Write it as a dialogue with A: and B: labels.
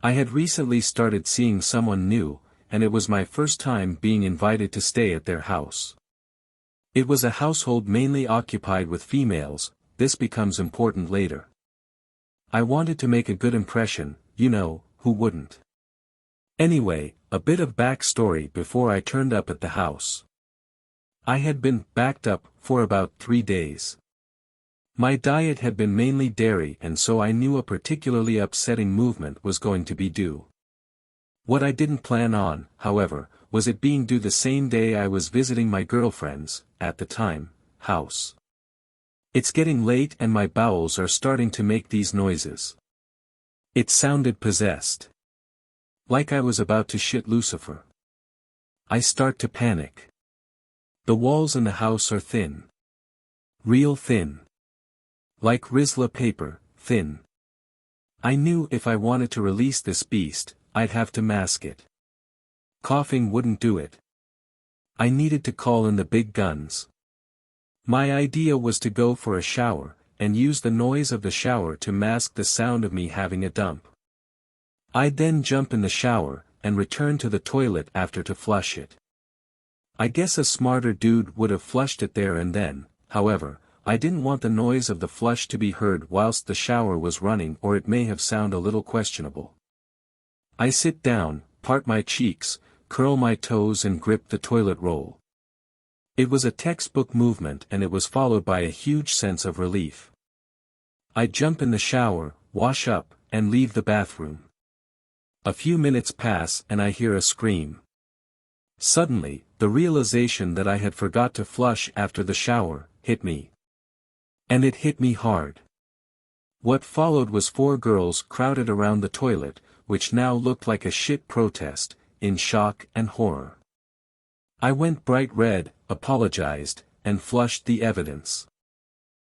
A: I had recently started seeing someone new, and it was my first time being invited to stay at their house. It was a household mainly occupied with females. This becomes important later. I wanted to make a good impression, who wouldn't? Anyway, a bit of backstory before I turned up at the house. I had been backed up for about 3 days. My diet had been mainly dairy, and so I knew a particularly upsetting movement was going to be due. What I didn't plan on, however, was it being due the same day I was visiting my girlfriend's, at the time, house. It's getting late and my bowels are starting to make these noises. It sounded possessed. Like I was about to shit Lucifer. I start to panic. The walls in the house are thin. Real thin. Like Rizla paper, thin. I knew if I wanted to release this beast, I'd have to mask it. Coughing wouldn't do it. I needed to call in the big guns. My idea was to go for a shower, and use the noise of the shower to mask the sound of me having a dump. I'd then jump in the shower, and return to the toilet after to flush it. I guess a smarter dude would have flushed it there and then, however, I didn't want the noise of the flush to be heard whilst the shower was running, or it may have sounded a little questionable. I sit down, part my cheeks, curl my toes and grip the toilet roll. It was a textbook movement and it was followed by a huge sense of relief. I jump in the shower, wash up, and leave the bathroom. A few minutes pass and I hear a scream. Suddenly, the realization that I had forgot to flush after the shower hit me. And it hit me hard. What followed was 4 girls crowded around the toilet, which now looked like a shit protest, in shock and horror. I went bright red, apologized, and flushed the evidence.